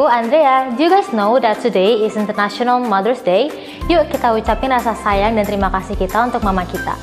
aku Andrea. Do you guys know that today is International Mother's Day? Yuk kita ucapin rasa sayang dan terima kasih kita untuk mama kita.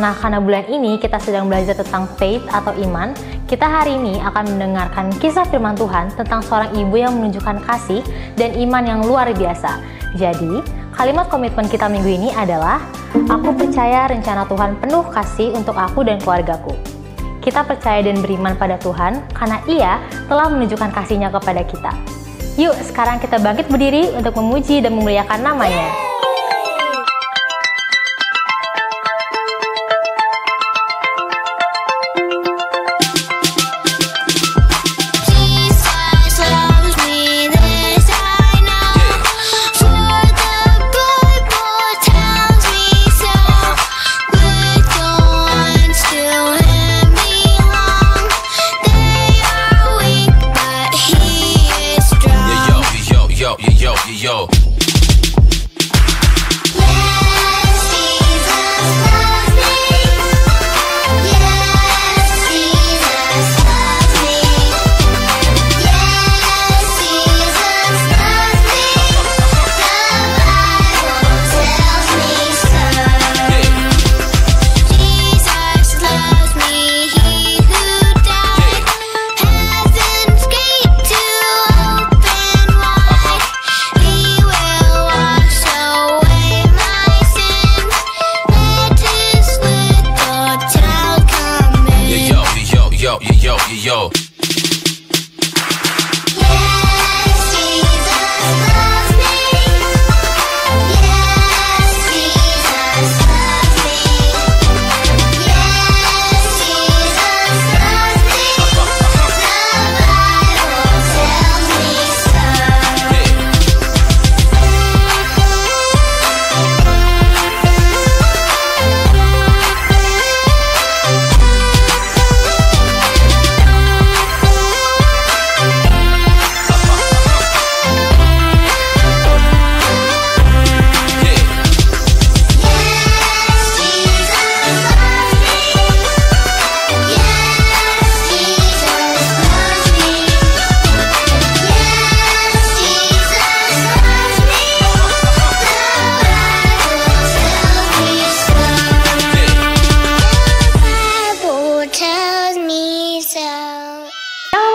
Nah, karena bulan ini kita sedang belajar tentang faith atau iman, kita hari ini akan mendengarkan kisah firman Tuhan tentang seorang ibu yang menunjukkan kasih dan iman yang luar biasa. Jadi, kalimat komitmen kita minggu ini adalah, aku percaya rencana Tuhan penuh kasih untuk aku dan keluargaku. Kita percaya dan beriman pada Tuhan karena Ia telah menunjukkan kasih-Nya kepada kita. Yuk, sekarang kita bangkit berdiri untuk memuji dan memuliakan nama-Nya. Yo. Yo.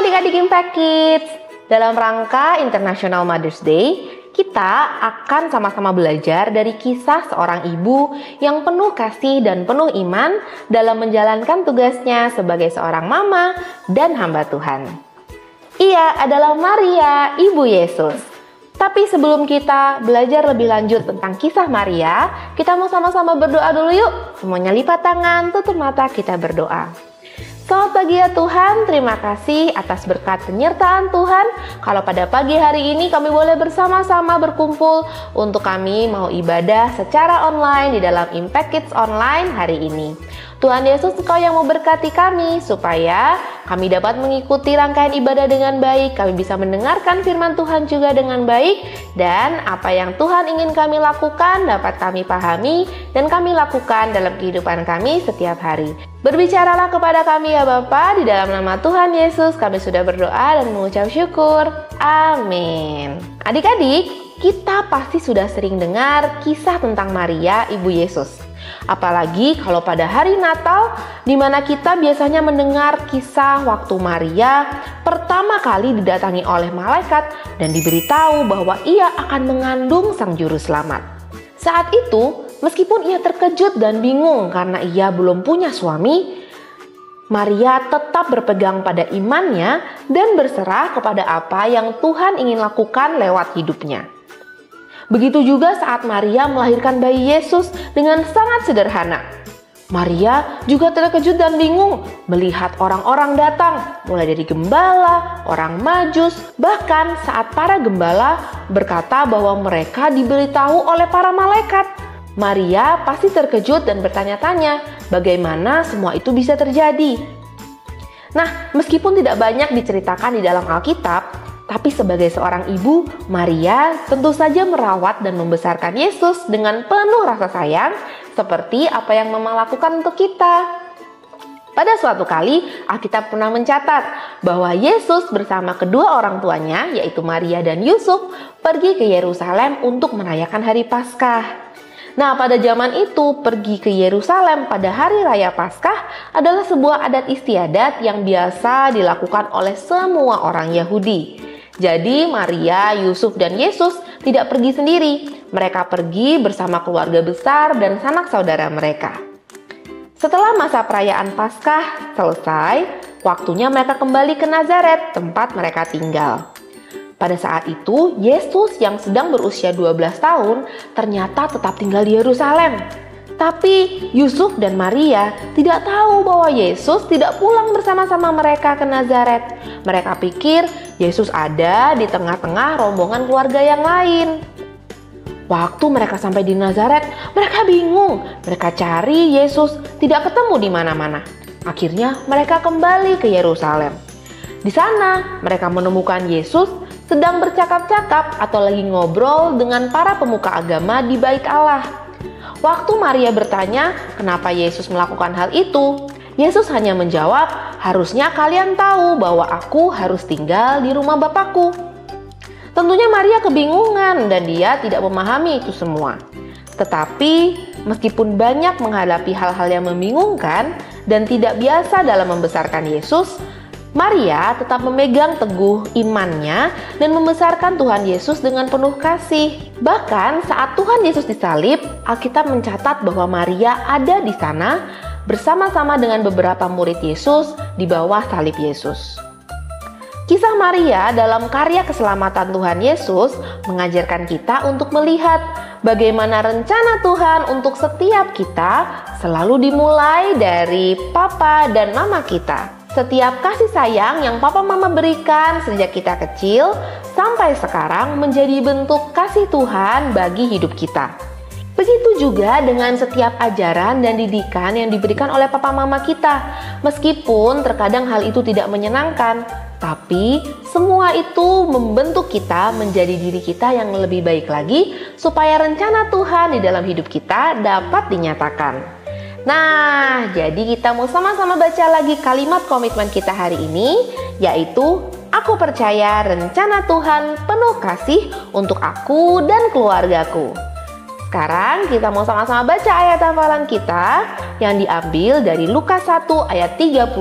Adik-adik Impact Kids, dalam rangka International Mother's Day, kita akan sama-sama belajar dari kisah seorang ibu yang penuh kasih dan penuh iman dalam menjalankan tugasnya sebagai seorang mama dan hamba Tuhan. Ia adalah Maria, Ibu Yesus. Tapi sebelum kita belajar lebih lanjut tentang kisah Maria, kita mau sama-sama berdoa dulu yuk. Semuanya lipat tangan, tutup mata, kita berdoa. Selamat pagi ya Tuhan, terima kasih atas berkat penyertaan Tuhan. Kalau pada pagi hari ini kami boleh bersama-sama berkumpul untuk kami mau ibadah secara online di dalam Impact Kids Online hari ini. Tuhan Yesus, Engkau yang memberkati kami supaya kami dapat mengikuti rangkaian ibadah dengan baik, kami bisa mendengarkan firman Tuhan juga dengan baik, dan apa yang Tuhan ingin kami lakukan dapat kami pahami dan kami lakukan dalam kehidupan kami setiap hari. Berbicaralah kepada kami ya Bapa, di dalam nama Tuhan Yesus kami sudah berdoa dan mengucap syukur. Amin. Adik-adik, kita pasti sudah sering dengar kisah tentang Maria, Ibu Yesus. Apalagi kalau pada hari Natal, di mana kita biasanya mendengar kisah waktu Maria pertama kali didatangi oleh malaikat dan diberitahu bahwa ia akan mengandung Sang Juru Selamat. Saat itu, meskipun ia terkejut dan bingung karena ia belum punya suami, Maria tetap berpegang pada imannya dan berserah kepada apa yang Tuhan ingin lakukan lewat hidupnya. Begitu juga saat Maria melahirkan bayi Yesus dengan sangat sederhana. Maria juga terkejut dan bingung melihat orang-orang datang, mulai dari gembala, orang Majus, bahkan saat para gembala berkata bahwa mereka diberitahu oleh para malaikat. Maria pasti terkejut dan bertanya-tanya bagaimana semua itu bisa terjadi. Nah, meskipun tidak banyak diceritakan di dalam Alkitab, tapi sebagai seorang ibu, Maria tentu saja merawat dan membesarkan Yesus dengan penuh rasa sayang, seperti apa yang Mama lakukan untuk kita. Pada suatu kali, Alkitab pernah mencatat bahwa Yesus bersama kedua orang tuanya, yaitu Maria dan Yusuf, pergi ke Yerusalem untuk merayakan hari Paskah. Nah, pada zaman itu, pergi ke Yerusalem pada hari raya Paskah adalah sebuah adat istiadat yang biasa dilakukan oleh semua orang Yahudi. Jadi, Maria, Yusuf, dan Yesus tidak pergi sendiri. Mereka pergi bersama keluarga besar dan sanak saudara mereka. Setelah masa perayaan Paskah selesai, waktunya mereka kembali ke Nazaret, tempat mereka tinggal. Pada saat itu, Yesus yang sedang berusia 12 tahun ternyata tetap tinggal di Yerusalem. Tapi Yusuf dan Maria tidak tahu bahwa Yesus tidak pulang bersama-sama mereka ke Nazaret. Mereka pikir Yesus ada di tengah-tengah rombongan keluarga yang lain. Waktu mereka sampai di Nazaret, mereka bingung. Mereka cari Yesus, tidak ketemu di mana-mana. Akhirnya mereka kembali ke Yerusalem. Di sana mereka menemukan Yesus sedang bercakap-cakap atau lagi ngobrol dengan para pemuka agama di Bait Allah. Waktu Maria bertanya kenapa Yesus melakukan hal itu, Yesus hanya menjawab, "Harusnya kalian tahu bahwa aku harus tinggal di rumah Bapakku." Tentunya Maria kebingungan dan dia tidak memahami itu semua. Tetapi meskipun banyak menghadapi hal-hal yang membingungkan dan tidak biasa dalam membesarkan Yesus, Maria tetap memegang teguh imannya dan membesarkan Tuhan Yesus dengan penuh kasih. Bahkan saat Tuhan Yesus disalib, Alkitab mencatat bahwa Maria ada di sana bersama-sama dengan beberapa murid Yesus di bawah salib Yesus. Kisah Maria dalam karya keselamatan Tuhan Yesus mengajarkan kita untuk melihat bagaimana rencana Tuhan untuk setiap kita selalu dimulai dari papa dan mama kita. Setiap kasih sayang yang papa mama berikan sejak kita kecil sampai sekarang menjadi bentuk kasih Tuhan bagi hidup kita. Begitu juga dengan setiap ajaran dan didikan yang diberikan oleh papa mama kita. Meskipun terkadang hal itu tidak menyenangkan, tapi semua itu membentuk kita menjadi diri kita yang lebih baik lagi supaya rencana Tuhan di dalam hidup kita dapat dinyatakan. Nah, jadi kita mau sama-sama baca lagi kalimat komitmen kita hari ini, yaitu aku percaya rencana Tuhan penuh kasih untuk aku dan keluargaku. Sekarang kita mau sama-sama baca ayat hafalan kita yang diambil dari Lukas 1 ayat 38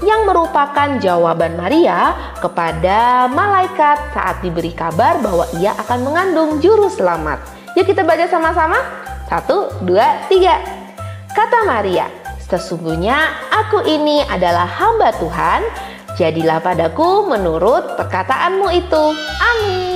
yang merupakan jawaban Maria kepada malaikat saat diberi kabar bahwa ia akan mengandung juru selamat. Yuk kita baca sama-sama. 1, 2, 3. Kata Maria, sesungguhnya aku ini adalah hamba Tuhan, jadilah padaku menurut perkataanmu itu. Amin.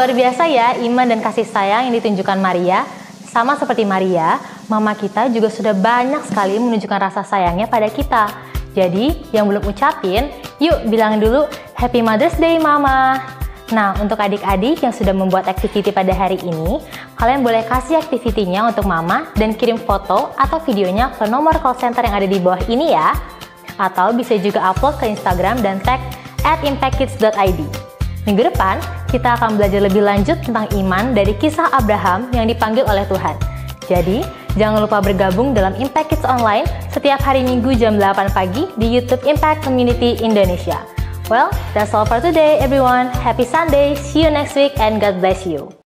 Luar biasa ya iman dan kasih sayang yang ditunjukkan Maria. Sama seperti Maria, mama kita juga sudah banyak sekali menunjukkan rasa sayangnya pada kita. Jadi, yang belum ucapin, yuk bilangin dulu Happy Mother's Day Mama. Nah, untuk adik-adik yang sudah membuat activity pada hari ini, kalian boleh kasih activity-nya untuk mama dan kirim foto atau videonya ke nomor call center yang ada di bawah ini ya. Atau bisa juga upload ke Instagram dan tag @impactkids.id. Minggu depan, kita akan belajar lebih lanjut tentang iman dari kisah Abraham yang dipanggil oleh Tuhan. Jadi, jangan lupa bergabung dalam Impact Kids Online setiap hari Minggu jam 8 pagi di YouTube Impact Community Indonesia. Well, that's all for today everyone. Happy Sunday, see you next week and God bless you.